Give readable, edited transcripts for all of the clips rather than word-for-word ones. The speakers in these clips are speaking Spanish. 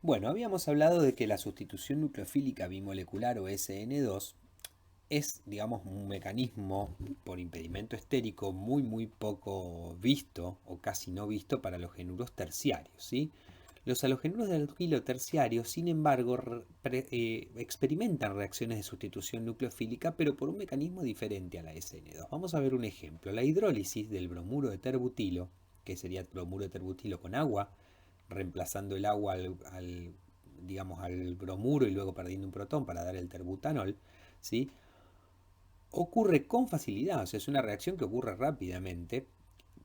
Bueno, habíamos hablado de que la sustitución nucleofílica bimolecular o SN2 es, digamos, un mecanismo por impedimento estérico muy poco visto o casi no visto para los genuros terciarios, ¿sí? Los halogenuros de alquilo terciario, sin embargo, experimentan reacciones de sustitución nucleofílica, pero por un mecanismo diferente a la SN2. Vamos a ver un ejemplo. La hidrólisis del bromuro de terbutilo, que sería bromuro de terbutilo con agua, reemplazando el agua digamos, al bromuro y luego perdiendo un protón para dar el terbutanol, ¿sí? Ocurre con facilidad, o sea, es una reacción que ocurre rápidamente,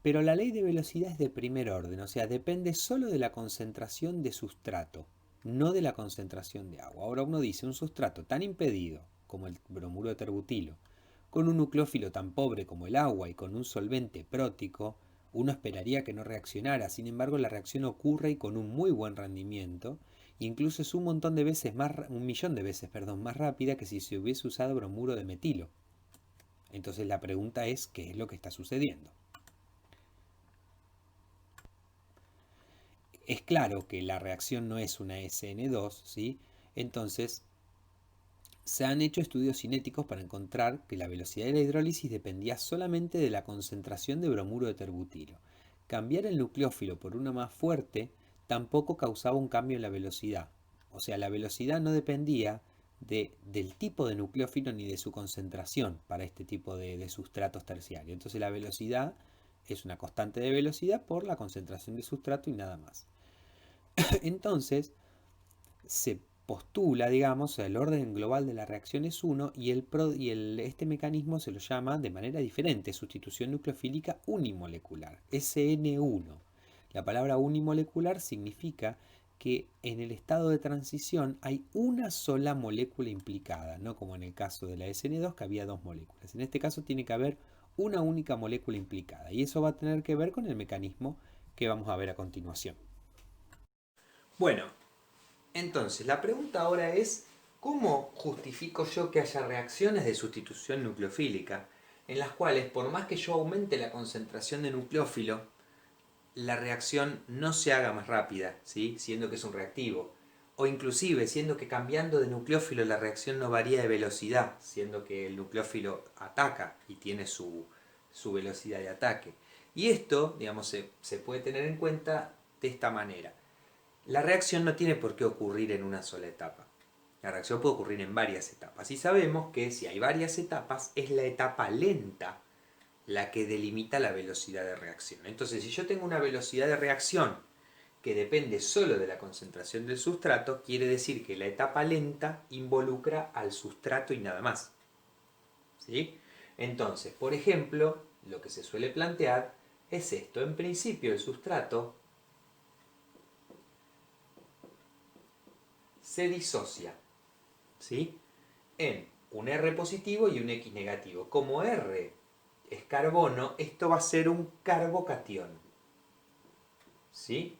pero la ley de velocidad es de primer orden, o sea, depende solo de la concentración de sustrato, no de la concentración de agua. Ahora uno dice, un sustrato tan impedido como el bromuro de terbutilo, con un nucleófilo tan pobre como el agua y con un solvente prótico, uno esperaría que no reaccionara. Sin embargo, la reacción ocurre y con un muy buen rendimiento, incluso es un montón de veces más, un millón de veces, perdón, más rápida que si se hubiese usado bromuro de metilo. Entonces la pregunta es, ¿qué es lo que está sucediendo? Es claro que la reacción no es una SN2, ¿sí? Entonces, se han hecho estudios cinéticos para encontrar que la velocidad de la hidrólisis dependía solamente de la concentración de bromuro de terbutilo. Cambiar el nucleófilo por uno más fuerte tampoco causaba un cambio en la velocidad. O sea, la velocidad no dependía del tipo de nucleófilo ni de su concentración para este tipo de sustratos terciarios. Entonces la velocidad es una constante de velocidad por la concentración de sustrato y nada más. Entonces, se postula, digamos, el orden global de la reacción es uno y, este mecanismo se lo llama de manera diferente, sustitución nucleofílica unimolecular, SN1. La palabra unimolecular significa que en el estado de transición hay una sola molécula implicada, no como en el caso de la SN2 que había dos moléculas. En este caso tiene que haber una única molécula implicada y eso va a tener que ver con el mecanismo que vamos a ver a continuación. Bueno, entonces, la pregunta ahora es, ¿cómo justifico yo que haya reacciones de sustitución nucleofílica en las cuales, por más que yo aumente la concentración de nucleófilo, la reacción no se haga más rápida, ¿sí? Siendo que es un reactivo? O inclusive, siendo que cambiando de nucleófilo la reacción no varía de velocidad, siendo que el nucleófilo ataca y tiene su velocidad de ataque. Y esto, digamos, se puede tener en cuenta de esta manera. La reacción no tiene por qué ocurrir en una sola etapa. La reacción puede ocurrir en varias etapas. Y sabemos que si hay varias etapas, es la etapa lenta la que delimita la velocidad de reacción. Entonces, si yo tengo una velocidad de reacción que depende solo de la concentración del sustrato, quiere decir que la etapa lenta involucra al sustrato y nada más. ¿Sí? Entonces, por ejemplo, lo que se suele plantear es esto. En principio, el sustrato se disocia, ¿sí? En un R positivo y un X negativo. Como R es carbono, esto va a ser un carbocatión. ¿Sí?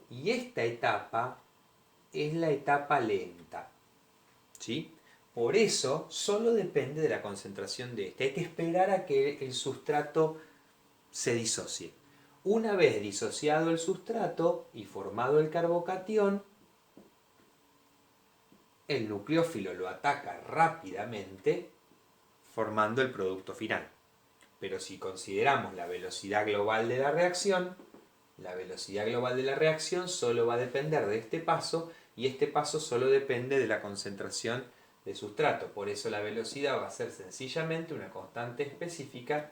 Y esta etapa es la etapa lenta. ¿Sí? Por eso solo depende de la concentración de este. Hay que esperar a que el sustrato se disocie. Una vez disociado el sustrato y formado el carbocatión, el nucleófilo lo ataca rápidamente formando el producto final. Pero si consideramos la velocidad global de la velocidad global de la reacción solo va a depender de este paso y este paso solo depende de la concentración de sustrato. Por eso la velocidad va a ser sencillamente una constante específica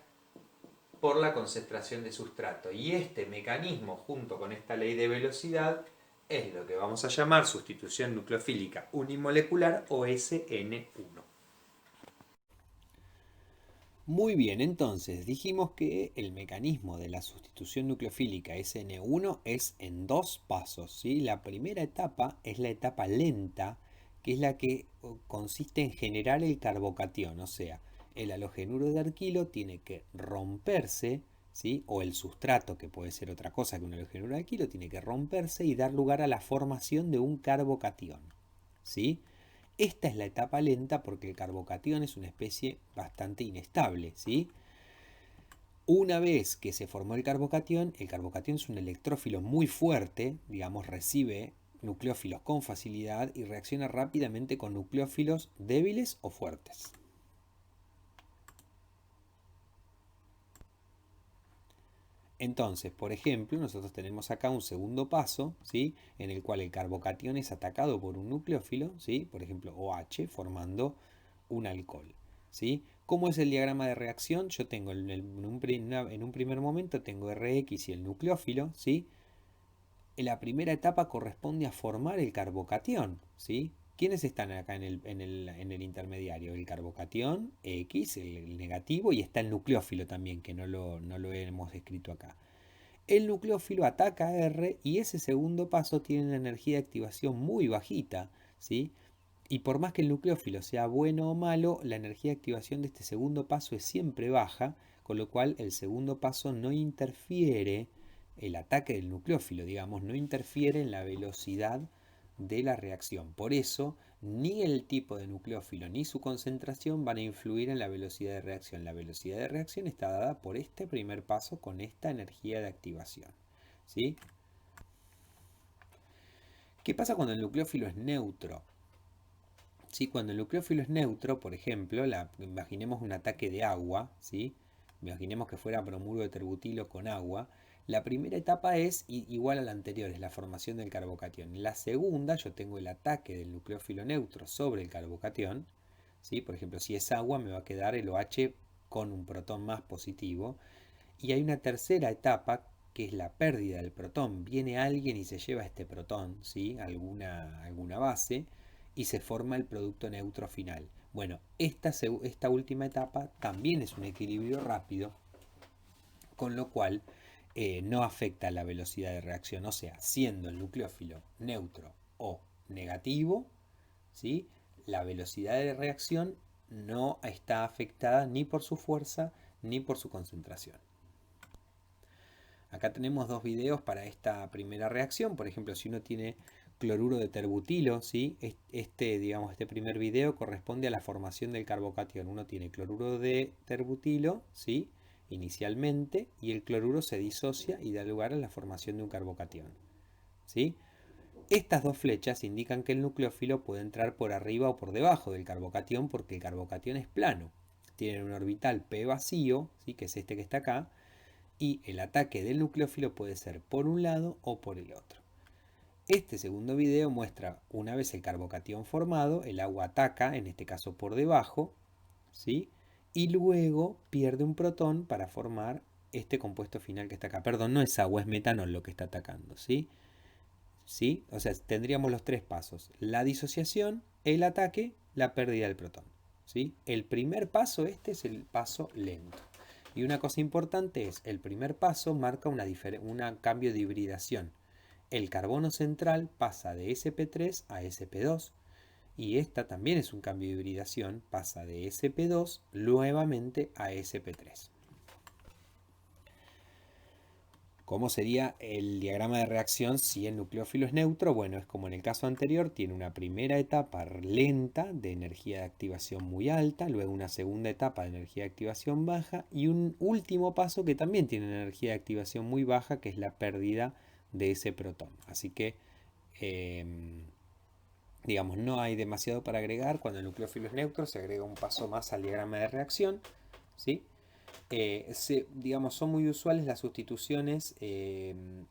por la concentración de sustrato. Y este mecanismo junto con esta ley de velocidad es lo que vamos a llamar sustitución nucleofílica unimolecular o SN1. Muy bien, entonces dijimos que el mecanismo de la sustitución nucleofílica SN1 es en dos pasos, ¿sí? La primera etapa es la etapa lenta, que es la que consiste en generar el carbocatión, o sea, el halogenuro de alquilo tiene que romperse, ¿sí? O el sustrato, que puede ser otra cosa que un halogenuro de alquilo, tiene que romperse y dar lugar a la formación de un carbocatión, ¿sí? Esta es la etapa lenta porque el carbocatión es una especie bastante inestable, ¿sí? Una vez que se formó el carbocatión es un electrófilo muy fuerte, digamos, recibe nucleófilos con facilidad y reacciona rápidamente con nucleófilos débiles o fuertes. Entonces, por ejemplo, nosotros tenemos acá un segundo paso, ¿sí? En el cual el carbocatión es atacado por un nucleófilo, ¿sí? Por ejemplo, OH, formando un alcohol, ¿sí? ¿Cómo es el diagrama de reacción? Yo tengo en un primer momento tengo RX y el nucleófilo, ¿sí? En la primera etapa corresponde a formar el carbocatión, ¿sí? ¿Quiénes están acá en el intermediario? El carbocatión X, el negativo, y está el nucleófilo también, que no lo hemos escrito acá. El nucleófilo ataca a R y ese segundo paso tiene una energía de activación muy bajita, ¿sí? Y por más que el nucleófilo sea bueno o malo, la energía de activación de este segundo paso es siempre baja, con lo cual el segundo paso no interfiere, el ataque del nucleófilo, digamos, no interfiere en la velocidad de la reacción. Por eso, ni el tipo de nucleófilo ni su concentración van a influir en la velocidad de reacción. La velocidad de reacción está dada por este primer paso con esta energía de activación. ¿Sí? ¿Qué pasa cuando el nucleófilo es neutro? ¿Sí? Cuando el nucleófilo es neutro, por ejemplo, imaginemos un ataque de agua, ¿sí? Imaginemos que fuera bromuro de terbutilo con agua. La primera etapa es igual a la anterior, es la formación del carbocatión. En la segunda, yo tengo el ataque del nucleófilo neutro sobre el carbocatión, ¿sí? Por ejemplo, si es agua, me va a quedar el OH con un protón más positivo. Y hay una tercera etapa que es la pérdida del protón. Viene alguien y se lleva este protón, ¿sí? Alguna base, y se forma el producto neutro final. Bueno, esta última etapa también es un equilibrio rápido, con lo cual no afecta la velocidad de reacción. O sea, siendo el nucleófilo neutro o negativo, ¿sí? La velocidad de reacción no está afectada ni por su fuerza ni por su concentración. Acá tenemos dos videos para esta primera reacción. Por ejemplo, si uno tiene cloruro de terbutilo, ¿sí? Este primer video corresponde a la formación del carbocatión. Uno tiene cloruro de terbutilo, ¿sí? Inicialmente, y el cloruro se disocia y da lugar a la formación de un carbocatión, ¿sí? Estas dos flechas indican que el nucleófilo puede entrar por arriba o por debajo del carbocatión porque el carbocatión es plano. Tiene un orbital P vacío, ¿sí? Que es este que está acá, y el ataque del nucleófilo puede ser por un lado o por el otro. Este segundo video muestra una vez el carbocatión formado, el agua ataca, en este caso por debajo, ¿sí? Y luego pierde un protón para formar este compuesto final que está acá. Perdón, no es agua, es metanol lo que está atacando, ¿sí? ¿Sí? O sea, tendríamos los tres pasos: la disociación, el ataque, la pérdida del protón, ¿sí? El primer paso, este es el paso lento. Y una cosa importante es, el primer paso marca un cambio de hibridación. El carbono central pasa de sp3 a sp2 y esta también es un cambio de hibridación, pasa de sp2 nuevamente a sp3. ¿Cómo sería el diagrama de reacción si el nucleófilo es neutro? Bueno, es como en el caso anterior, tiene una primera etapa lenta de energía de activación muy alta, luego una segunda etapa de energía de activación baja y un último paso que también tiene una energía de activación muy baja, que es la pérdida de ese protón. Así que, digamos, no hay demasiado para agregar. Cuando el nucleófilo es neutro, se agrega un paso más al diagrama de reacción, ¿sí? Digamos, son muy usuales las sustituciones en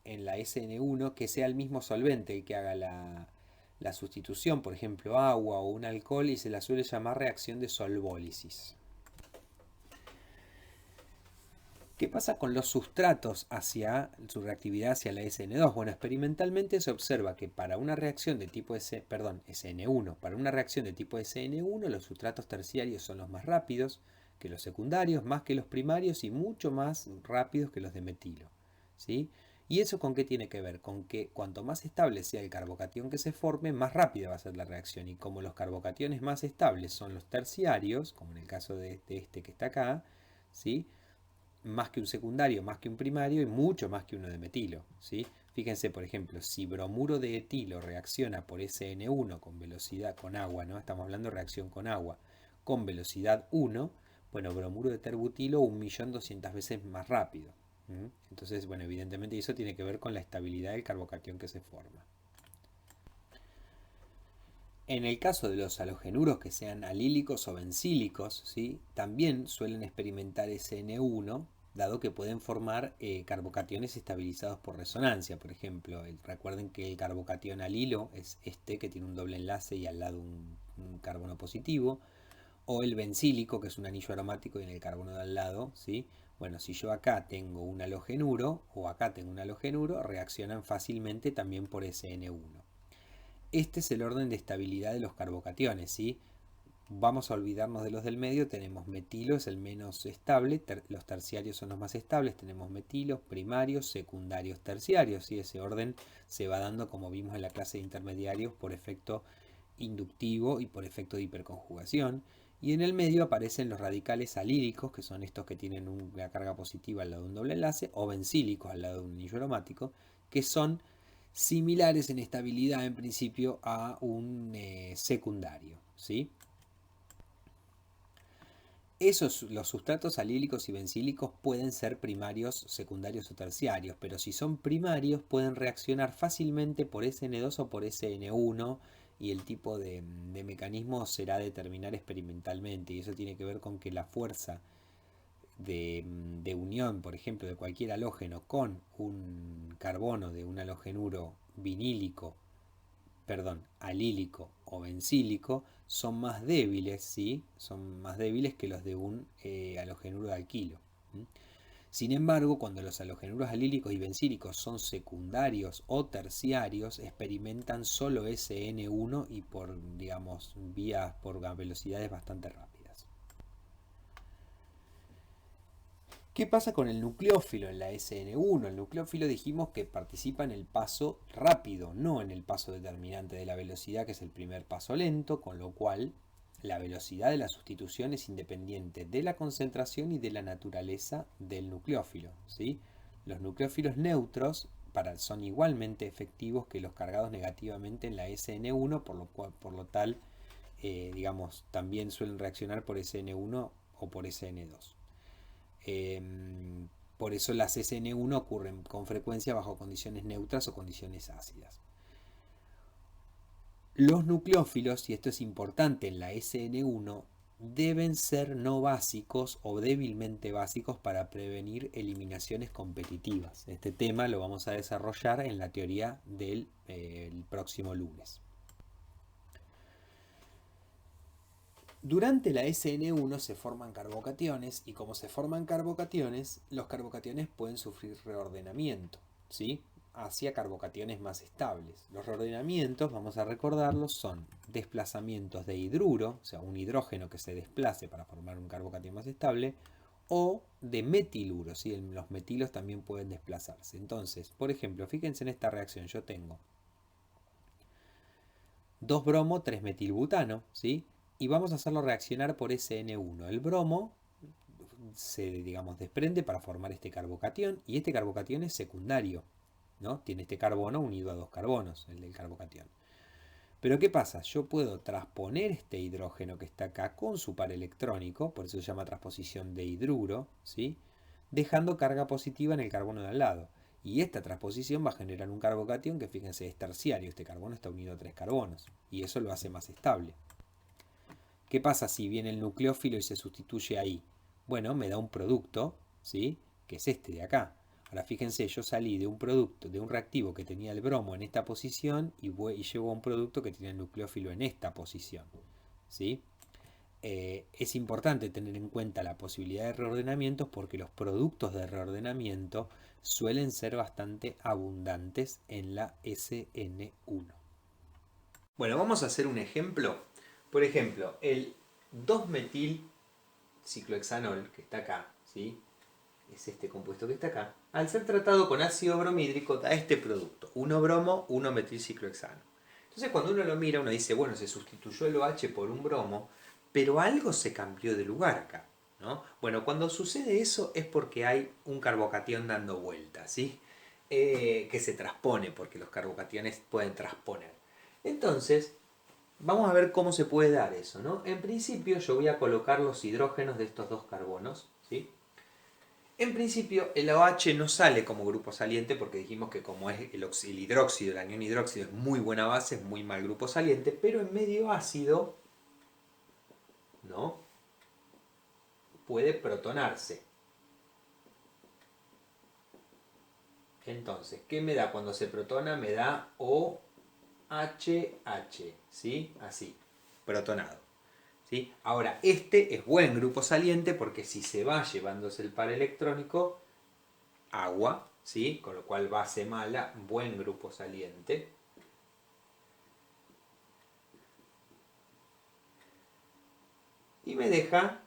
la SN1, que sea el mismo solvente el que haga la sustitución, por ejemplo agua o un alcohol, y se la suele llamar reacción de solvólisis. ¿Qué pasa con los sustratos hacia su reactividad hacia la SN2? Bueno, experimentalmente se observa que para una reacción de tipo SN1, para una reacción de tipo SN1, los sustratos terciarios son los más rápidos que los secundarios, más que los primarios y mucho más rápidos que los de metilo, ¿sí? ¿Y eso con qué tiene que ver? Con que cuanto más estable sea el carbocatión que se forme, más rápida va a ser la reacción. Y como los carbocationes más estables son los terciarios, como en el caso de este que está acá, ¿sí? Más que un secundario, más que un primario y mucho más que uno de metilo, ¿sí? Fíjense, por ejemplo, si bromuro de etilo reacciona por SN1 con velocidad con agua, ¿no? Estamos hablando de reacción con agua, con velocidad 1, Bueno, bromuro de terbutilo 1.200.000 veces más rápido. Entonces, bueno, evidentemente eso tiene que ver con la estabilidad del carbocatión que se forma. En el caso de los halogenuros que sean alílicos o bencílicos, ¿sí? También suelen experimentar SN1, dado que pueden formar carbocationes estabilizados por resonancia. Por ejemplo, recuerden que el carbocatión alilo es este que tiene un doble enlace y al lado un carbono positivo, o el bencílico, que es un anillo aromático y en el carbono de al lado, ¿sí? Bueno, si yo acá tengo un halogenuro o acá tengo un halogenuro, reaccionan fácilmente también por SN1. Este es el orden de estabilidad de los carbocationes, ¿sí? Vamos a olvidarnos de los del medio, tenemos metilo, es el menos estable, los terciarios son los más estables, tenemos metilos, primarios, secundarios, terciarios, ¿sí? Ese orden se va dando, como vimos en la clase de intermediarios, por efecto inductivo y por efecto de hiperconjugación. Y en el medio aparecen los radicales alílicos, que son estos que tienen una carga positiva al lado de un doble enlace, o bencílicos al lado de un anillo aromático, que son similares en estabilidad en principio a un secundario, ¿sí? Los sustratos alílicos y bencílicos pueden ser primarios, secundarios o terciarios, pero si son primarios pueden reaccionar fácilmente por SN2 o por SN1 y el tipo de mecanismo será determinar experimentalmente y eso tiene que ver con que la fuerza de unión, por ejemplo, de cualquier halógeno con un carbono de un halogenuro vinílico, perdón, alílico o bencílico son más débiles, ¿sí? Son más débiles que los de un halogenuro de alquilo. Sin embargo, cuando los halogenuros alílicos y bencílicos son secundarios o terciarios, experimentan solo SN1 y por, digamos, vías por velocidades bastante rápidas. ¿Qué pasa con el nucleófilo en la SN1? El nucleófilo dijimos que participa en el paso rápido, no en el paso determinante de la velocidad, que es el primer paso lento, con lo cual la velocidad de la sustitución es independiente de la concentración y de la naturaleza del nucleófilo, ¿sí? Los nucleófilos neutros son igualmente efectivos que los cargados negativamente en la SN1, por lo tal, digamos, también suelen reaccionar por SN1 o por SN2. Por eso las SN1 ocurren con frecuencia bajo condiciones neutras o condiciones ácidas. Los nucleófilos, y esto es importante en la SN1, deben ser no básicos o débilmente básicos para prevenir eliminaciones competitivas. Este tema lo vamos a desarrollar en la teoría del próximo lunes. Durante la SN1 se forman carbocationes y como se forman carbocationes, los carbocationes pueden sufrir reordenamiento, ¿sí? Hacia carbocationes más estables. Los reordenamientos, vamos a recordarlos, son desplazamientos de hidruro, o sea, un hidrógeno que se desplace para formar un carbocatión más estable, o de metiluro, ¿sí? Los metilos también pueden desplazarse. Entonces, por ejemplo, fíjense en esta reacción, yo tengo 2 bromo, 3 metilbutano, ¿sí? Y vamos a hacerlo reaccionar por SN1. El bromo se, digamos, desprende para formar este carbocatión y este carbocatión es secundario, ¿no? Tiene este carbono unido a 2 carbonos, el del carbocatión. Pero ¿qué pasa? Yo puedo transponer este hidrógeno que está acá con su par electrónico, por eso se llama transposición de hidruro, ¿sí? Dejando carga positiva en el carbono de al lado. Y esta transposición va a generar un carbocatión que, fíjense, es terciario. Este carbono está unido a 3 carbonos. Y eso lo hace más estable. ¿Qué pasa si viene el nucleófilo y se sustituye ahí? Bueno, me da un producto, ¿sí? Que es este de acá. Ahora fíjense, yo salí de un producto, de un reactivo que tenía el bromo en esta posición y llevo a un producto que tiene el nucleófilo en esta posición, ¿sí? Es importante tener en cuenta la posibilidad de reordenamientos porque los productos de reordenamiento suelen ser bastante abundantes en la SN1. Bueno, vamos a hacer un ejemplo. Por ejemplo, el 2-metil ciclohexanol que está acá, ¿sí? Es este compuesto que está acá. Al ser tratado con ácido bromídrico da este producto, 1-bromo, 1-metilciclohexano. Entonces cuando uno lo mira, uno dice, bueno, se sustituyó el OH por un bromo, pero algo se cambió de lugar acá, ¿no? Bueno, cuando sucede eso es porque hay un carbocatión dando vueltas, ¿sí? Que se transpone, porque los carbocationes pueden transponer. Entonces, Vamos a ver cómo se puede dar eso, ¿no? En principio yo voy a colocar los hidrógenos de estos dos carbonos, ¿sí? En principio el OH no sale como grupo saliente porque dijimos que como es el hidróxido, el anión hidróxido es muy buena base, es muy mal grupo saliente, pero en medio ácido, ¿no? Puede protonarse. Entonces, ¿qué me da cuando se protona? Me da OHH, ¿sí? Así, protonado. ¿Sí? Ahora, este es buen grupo saliente porque si se va llevándose el par electrónico, agua, ¿sí? Con lo cual base mala, buen grupo saliente. Y me deja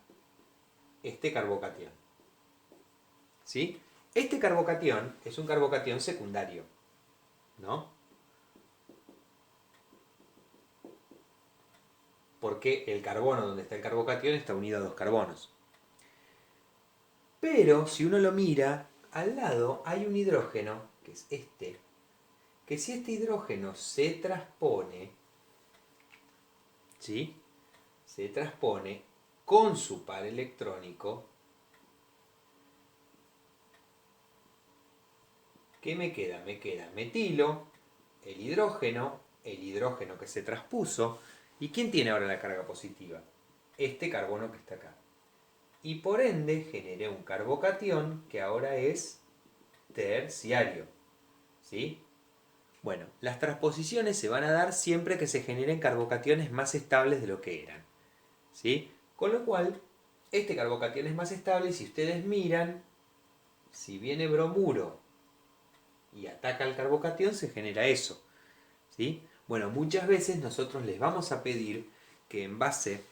este carbocatión. ¿Sí? Este carbocatión es un carbocatión secundario, ¿no? Porque el carbono donde está el carbocatión está unido a dos carbonos. Pero si uno lo mira, al lado hay un hidrógeno, que es este, que si este hidrógeno se transpone, ¿sí? Se transpone con su par electrónico, ¿qué me queda? Me queda metilo, el hidrógeno que se transpuso, ¿y quién tiene ahora la carga positiva? Este carbono que está acá. Y por ende generé un carbocatión que ahora es terciario, ¿sí? Bueno, las transposiciones se van a dar siempre que se generen carbocationes más estables de lo que eran, ¿sí? Con lo cual, este carbocatión es más estable y si ustedes miran, si viene bromuro y ataca al carbocatión, se genera eso, ¿sí? Bueno, muchas veces nosotros les vamos a pedir que en base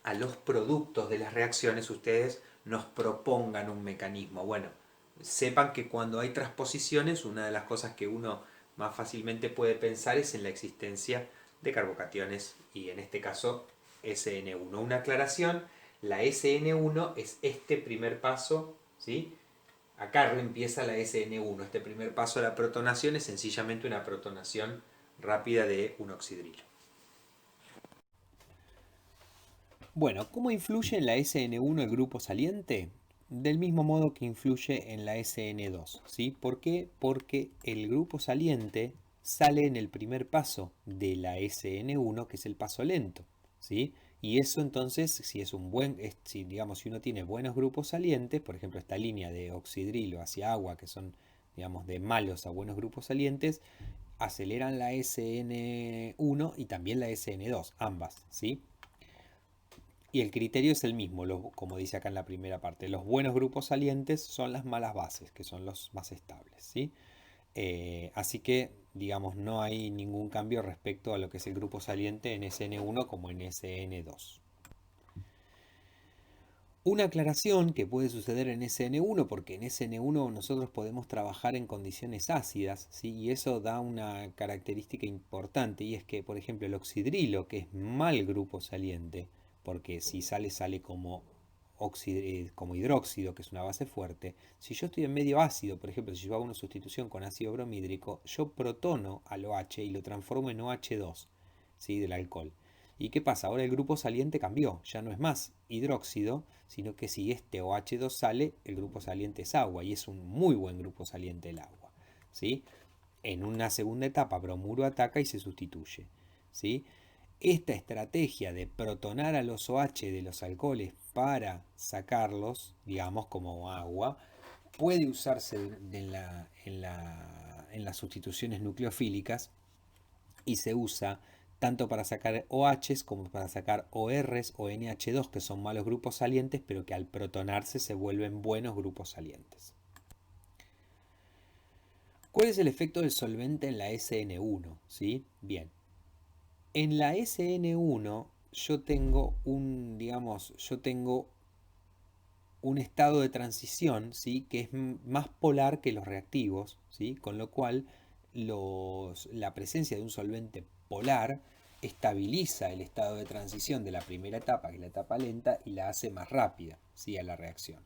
a los productos de las reacciones ustedes nos propongan un mecanismo. Bueno, sepan que cuando hay transposiciones, una de las cosas que uno más fácilmente puede pensar es en la existencia de carbocationes y en este caso SN1. Una aclaración, la SN1 es este primer paso, ¿sí? Acá empieza la SN1. Este primer paso de la protonación es sencillamente una protonación rápida de un oxidrilo. Bueno, ¿cómo influye en la SN1 el grupo saliente? Del mismo modo que influye en la SN2, ¿sí? ¿Por qué? Porque el grupo saliente sale en el primer paso de la SN1, que es el paso lento, ¿sí? Y eso entonces, si es un buen, si digamos, si uno tiene buenos grupos salientes, por ejemplo, esta línea de oxidrilo hacia agua, que son, digamos, de malos a buenos grupos salientes, aceleran la SN1 y también la SN2, ambas, ¿sí? Y el criterio es el mismo, como dice acá en la primera parte. Los buenos grupos salientes son las malas bases, que son los más estables, ¿sí? Así que, digamos, no hay ningún cambio respecto a lo que es el grupo saliente en SN1 como en SN2. Una aclaración que puede suceder en SN1, porque en SN1 nosotros podemos trabajar en condiciones ácidas, ¿sí? Y eso da una característica importante, y es que, por ejemplo, el oxidrilo, que es mal grupo saliente, porque si sale, sale como, como hidróxido, que es una base fuerte. Si yo estoy en medio ácido, por ejemplo, si yo hago una sustitución con ácido bromídrico, yo protono al OH y lo transformo en OH2, ¿sí? Del alcohol. ¿Y qué pasa? Ahora el grupo saliente cambió, ya no es más hidróxido, sino que si este OH2 sale, el grupo saliente es agua y es un muy buen grupo saliente el agua, ¿sí? En una segunda etapa, bromuro ataca y se sustituye, ¿sí? Esta estrategia de protonar a los OH de los alcoholes para sacarlos, digamos, como agua, puede usarse en las sustituciones nucleofílicas y se usa tanto para sacar OHs como para sacar ORs o NH2, que son malos grupos salientes, pero que al protonarse se vuelven buenos grupos salientes. ¿Cuál es el efecto del solvente en la SN1? ¿Sí? Bien. En la SN1 yo tengo un estado de transición, ¿sí? Que es más polar que los reactivos, ¿sí? Con lo cual la presencia de un solvente polar estabiliza el estado de transición de la primera etapa, que es la etapa lenta, y la hace más rápida, ¿sí? A la reacción.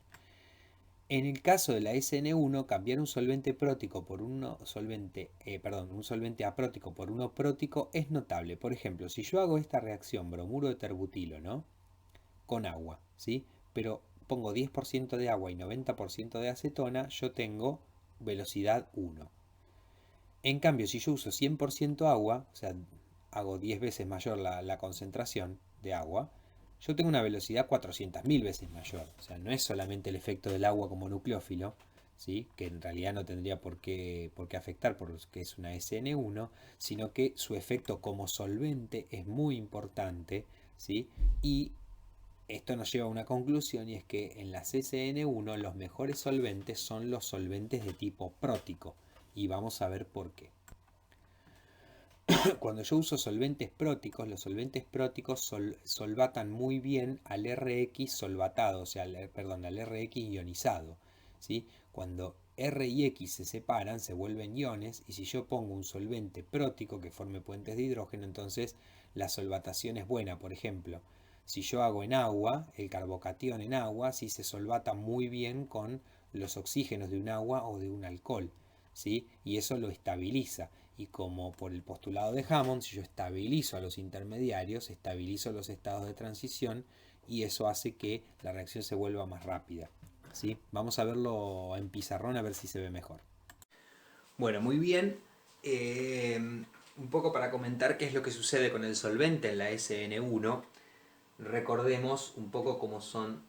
En el caso de la SN1, cambiar un solvente prótico por un solvente aprótico por uno prótico es notable. Por ejemplo, si yo hago esta reacción bromuro de terbutilo, ¿no? Con agua, ¿sí? Pero pongo 10% de agua y 90% de acetona, yo tengo velocidad 1. En cambio, si yo uso 100% agua, o sea, hago 10 veces mayor la concentración de agua, yo tengo una velocidad 400.000 veces mayor. O sea, no es solamente el efecto del agua como nucleófilo, ¿sí? Que en realidad no tendría por qué afectar porque es una SN1, sino que su efecto como solvente es muy importante, ¿sí? Y esto nos lleva a una conclusión, y es que en las SN1 los mejores solventes son los solventes de tipo prótico. Y vamos a ver por qué. Cuando yo uso solventes próticos, los solventes próticos solvatan muy bien al RX solvatado, o sea, al RX ionizado, ¿sí? Cuando R y X se separan, se vuelven iones, y si yo pongo un solvente prótico que forme puentes de hidrógeno, entonces la solvatación es buena. Por ejemplo, si yo hago en agua, el carbocatión en agua, sí se solvata muy bien con los oxígenos de un agua o de un alcohol, ¿sí? Y eso lo estabiliza. Y como por el postulado de Hammond, si yo estabilizo a los intermediarios, estabilizo los estados de transición, y eso hace que la reacción se vuelva más rápida, ¿sí? Vamos a verlo en pizarrón a ver si se ve mejor. Bueno, muy bien. Un poco para comentar qué es lo que sucede con el solvente en la SN1. Recordemos un poco cómo son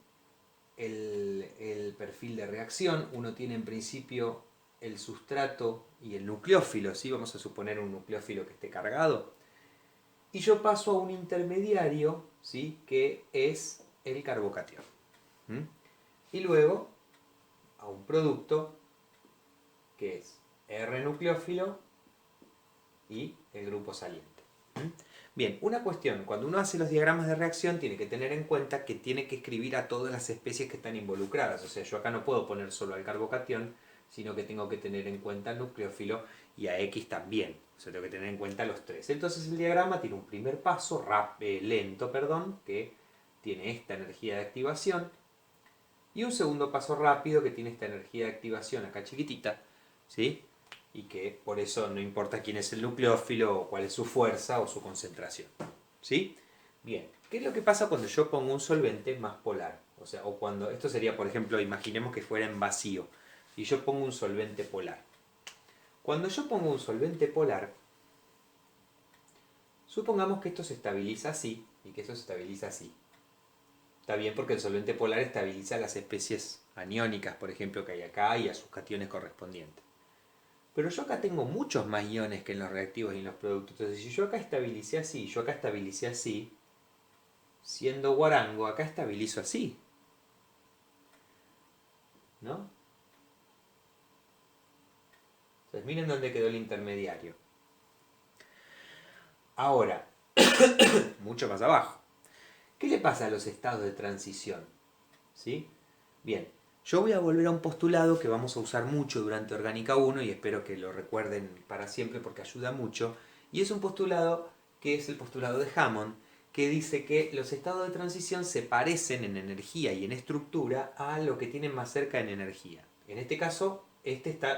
el perfil de reacción. Uno tiene en principio el sustrato y el nucleófilo, ¿sí? Vamos a suponer un nucleófilo que esté cargado. Y yo paso a un intermediario, ¿sí? Que es el carbocatión. ¿Mm? Y luego a un producto que es R nucleófilo y el grupo saliente. ¿Mm? Bien, una cuestión, cuando uno hace los diagramas de reacción tiene que tener en cuenta que tiene que escribir a todas las especies que están involucradas. O sea, yo acá no puedo poner solo al carbocatión, sino que tengo que tener en cuenta al nucleófilo y a X también. O sea, tengo que tener en cuenta los tres. Entonces el diagrama tiene un primer paso, lento, que tiene esta energía de activación, y un segundo paso rápido que tiene esta energía de activación acá chiquitita, ¿sí? Y que por eso no importa quién es el nucleófilo o cuál es su fuerza o su concentración, ¿sí? Bien, ¿qué es lo que pasa cuando yo pongo un solvente más polar? O sea, o cuando, esto sería, por ejemplo, imaginemos que fuera en vacío, y yo pongo un solvente polar. Cuando yo pongo un solvente polar, supongamos que esto se estabiliza así y que esto se estabiliza así. Está bien porque el solvente polar estabiliza las especies aniónicas, por ejemplo, que hay acá, y a sus cationes correspondientes. Pero yo acá tengo muchos más iones que en los reactivos y en los productos. Entonces, si yo acá estabilicé así, yo acá estabilicé así, siendo guarango, acá estabilizo así, ¿no? Entonces, miren dónde quedó el intermediario. Ahora, mucho más abajo. ¿Qué le pasa a los estados de transición? ¿Sí? Bien, yo voy a volver a un postulado que vamos a usar mucho durante Orgánica 1 y espero que lo recuerden para siempre porque ayuda mucho. Y es un postulado que es el postulado de Hammond, que dice que los estados de transición se parecen en energía y en estructura a lo que tienen más cerca en energía. En este caso,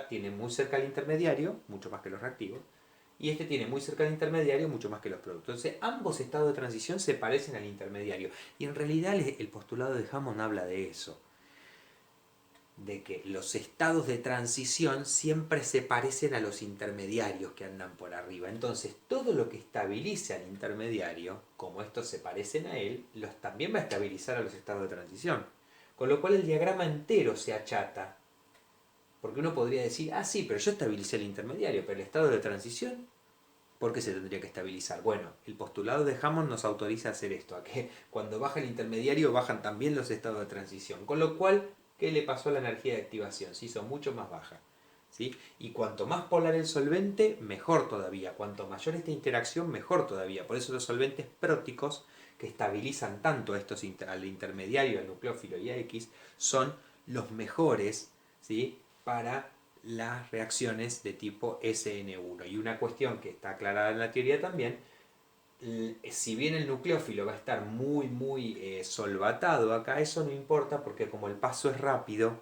tiene muy cerca al intermediario, mucho más que los reactivos, y este tiene muy cerca al intermediario, mucho más que los productos. Entonces, ambos estados de transición se parecen al intermediario. Y en realidad el postulado de Hammond habla de eso, de que los estados de transición siempre se parecen a los intermediarios que andan por arriba. Entonces, todo lo que estabilice al intermediario, como estos se parecen a él, también va a estabilizar a los estados de transición. Con lo cual el diagrama entero se achata. Porque uno podría decir, ah, sí, pero yo estabilicé el intermediario, pero el estado de transición, ¿por qué se tendría que estabilizar? Bueno, el postulado de Hammond nos autoriza a hacer esto, a que cuando baja el intermediario bajan también los estados de transición. Con lo cual, ¿qué le pasó a la energía de activación? Se hizo mucho más baja. ¿Sí? Y cuanto más polar el solvente, mejor todavía. Cuanto mayor esta interacción, mejor todavía. Por eso los solventes próticos, que estabilizan tanto a al intermediario, al nucleófilo y a X, son los mejores, ¿sí? Para las reacciones de tipo SN1. Y una cuestión que está aclarada en la teoría también, si bien el nucleófilo va a estar muy solvatado acá, eso no importa porque como el paso es rápido,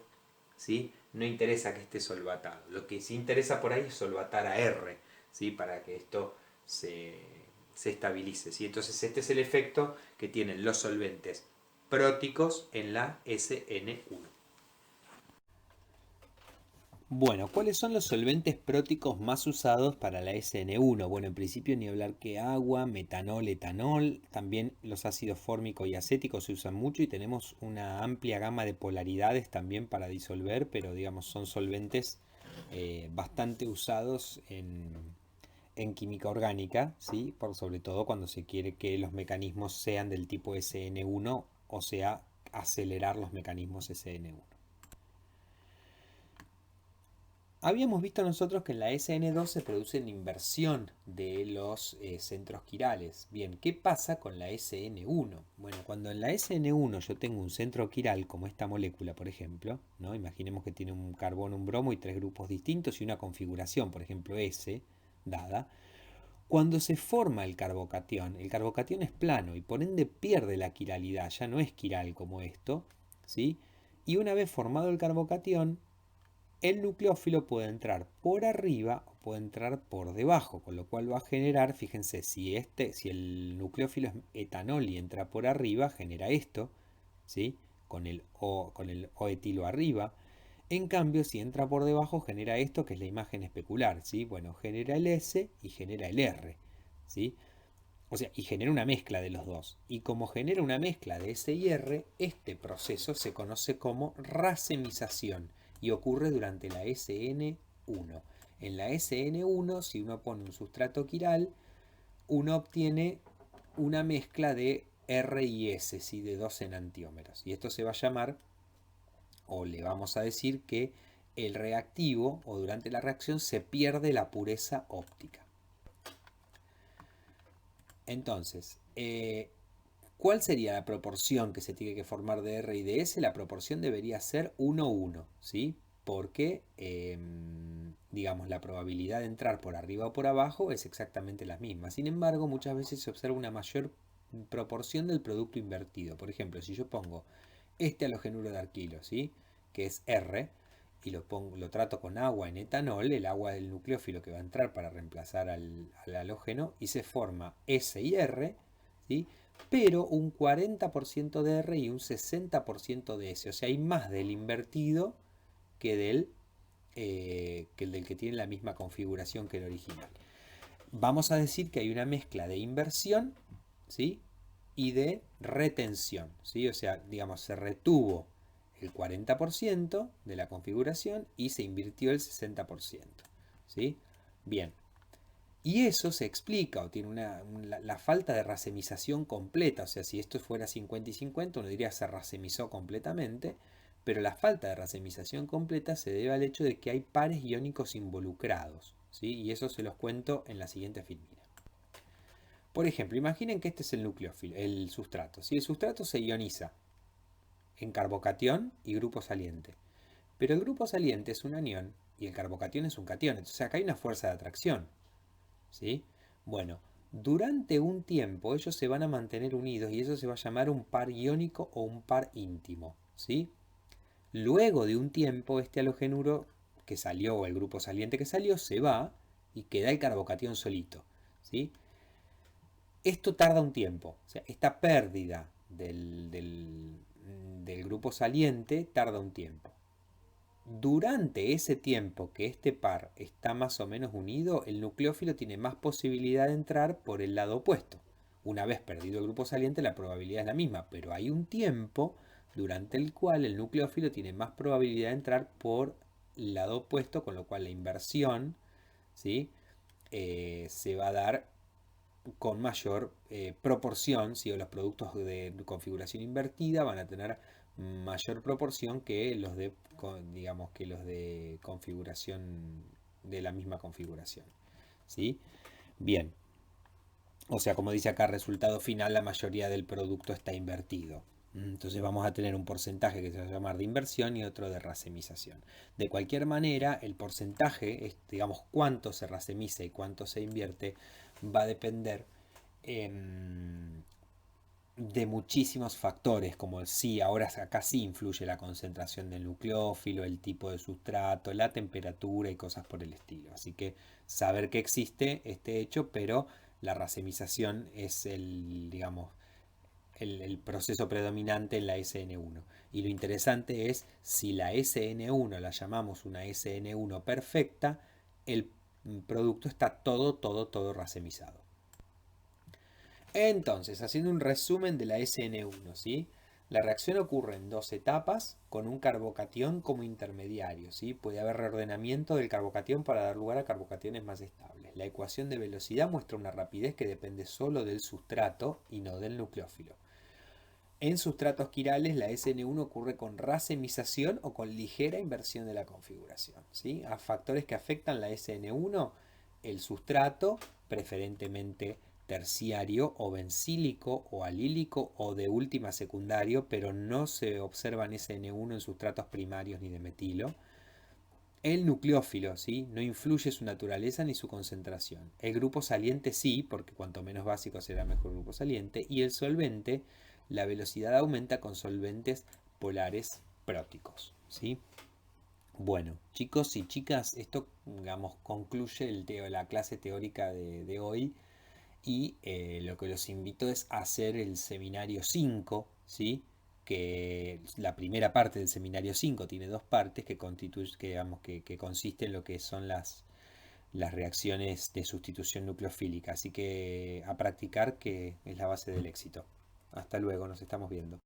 ¿sí? No interesa que esté solvatado. Lo que sí interesa por ahí es solvatar a R, ¿sí? Para que esto se, se estabilice, ¿sí? Entonces este es el efecto que tienen los solventes próticos en la SN1. Bueno, ¿cuáles son los solventes próticos más usados para la SN1? Bueno, en principio ni hablar que agua, metanol, etanol, también los ácidos fórmico y acético se usan mucho y tenemos una amplia gama de polaridades también para disolver, pero digamos son solventes bastante usados en química orgánica, ¿sí? Por sobre todo cuando se quiere que los mecanismos sean del tipo SN1, o sea, acelerar los mecanismos SN1. Habíamos visto nosotros que en la SN2 se produce una inversión de los centros quirales. Bien, ¿qué pasa con la SN1? Bueno, cuando en la SN1 yo tengo un centro quiral, como esta molécula, por ejemplo, ¿no? Imaginemos que tiene un carbono, un bromo y tres grupos distintos y una configuración, por ejemplo, S, dada. Cuando se forma el carbocatión es plano y por ende pierde la quiralidad, ya no es quiral como esto, ¿sí? Y una vez formado el carbocatión, el nucleófilo puede entrar por arriba o puede entrar por debajo, con lo cual va a generar, fíjense, si el nucleófilo es etanol y entra por arriba, genera esto, ¿sí? Con el O etilo arriba. En cambio, si entra por debajo, genera esto, que es la imagen especular, ¿sí? Bueno, genera el S y genera el R, ¿sí? O sea, y genera una mezcla de los dos. Y como genera una mezcla de S y R, este proceso se conoce como racemización y ocurre durante la SN1. En la SN1, si uno pone un sustrato quiral, uno obtiene una mezcla de R y S, ¿sí? De dos enantiómeros. Y esto se va a llamar, o le vamos a decir que el reactivo o durante la reacción se pierde la pureza óptica. Entonces, ¿cuál sería la proporción que se tiene que formar de R y de S? La proporción debería ser 1:1, ¿sí? Porque, digamos, la probabilidad de entrar por arriba o por abajo es exactamente la misma. Sin embargo, muchas veces se observa una mayor proporción del producto invertido. Por ejemplo, si yo pongo este halogenuro de alquilo, ¿sí? Que es R, y lo trato con agua en etanol, el agua del nucleófilo que va a entrar para reemplazar al halógeno, y se forma S y R, ¿sí? Pero un 40% de R y un 60% de S. O sea, hay más del invertido que que el del que tiene la misma configuración que el original. Vamos a decir que hay una mezcla de inversión, ¿sí? Y de retención, ¿sí? O sea, digamos, se retuvo el 40% de la configuración y se invirtió el 60%, ¿sí? Bien. Y eso se explica o tiene la falta de racemización completa. O sea, si esto fuera 50 y 50, uno diría se racemizó completamente. Pero la falta de racemización completa se debe al hecho de que hay pares iónicos involucrados, ¿sí? Y eso se los cuento en la siguiente filmina. Por ejemplo, imaginen que este es el nucleófilo, el sustrato. Si el sustrato se ioniza en carbocatión y grupo saliente, pero el grupo saliente es un anión y el carbocatión es un catión, entonces acá hay una fuerza de atracción, ¿sí? Bueno, durante un tiempo ellos se van a mantener unidos y eso se va a llamar un par iónico o un par íntimo, ¿sí? Luego de un tiempo este halogenuro que salió o el grupo saliente que salió se va y queda el carbocatión solito, ¿sí? Esto tarda un tiempo, o sea, esta pérdida del grupo saliente tarda un tiempo. Durante ese tiempo que este par está más o menos unido, el nucleófilo tiene más posibilidad de entrar por el lado opuesto. Una vez perdido el grupo saliente, la probabilidad es la misma, pero hay un tiempo durante el cual el nucleófilo tiene más probabilidad de entrar por el lado opuesto, con lo cual la inversión, ¿sí? Se va a dar con mayor proporción, si los productos de configuración invertida van a tener mayor proporción que los de, digamos, que los de configuración de la misma configuración, ¿sí? Bien, o sea, como dice acá, resultado final, la mayoría del producto está invertido. Entonces vamos a tener un porcentaje que se va a llamar de inversión y otro de racemización. De cualquier manera, el porcentaje, digamos, cuánto se racemiza y cuánto se invierte, va a depender de muchísimos factores, como sí, ahora acá sí influye la concentración del nucleófilo, el tipo de sustrato, la temperatura y cosas por el estilo. Así que saber que existe este hecho, pero la racemización es el, digamos, el proceso predominante en la SN1. Y lo interesante es si la SN1 la llamamos una SN1 perfecta, el producto está todo racemizado. Entonces, haciendo un resumen de la SN1, ¿sí? La reacción ocurre en dos etapas con un carbocatión como intermediario, ¿sí? Puede haber reordenamiento del carbocatión para dar lugar a carbocationes más estables. La ecuación de velocidad muestra una rapidez que depende solo del sustrato y no del nucleófilo. En sustratos quirales, la SN1 ocurre con racemización o con ligera inversión de la configuración, ¿sí? A factores que afectan la SN1, el sustrato, preferentemente terciario o bencílico o alílico o de última secundario, pero no se observan SN1 en sustratos primarios ni de metilo. El nucleófilo, ¿sí? No influye su naturaleza ni su concentración. El grupo saliente sí, porque cuanto menos básico será mejor el grupo saliente. Y el solvente, la velocidad aumenta con solventes polares próticos, ¿sí? Bueno, chicos y chicas, esto, digamos, concluye la clase teórica de hoy y lo que los invito es a hacer el seminario 5, ¿sí? Que la primera parte del seminario 5 tiene dos partes que, que, digamos, que consiste en lo que son las reacciones de sustitución nucleofílica. Así que a practicar, que es la base del éxito. Hasta luego, nos estamos viendo.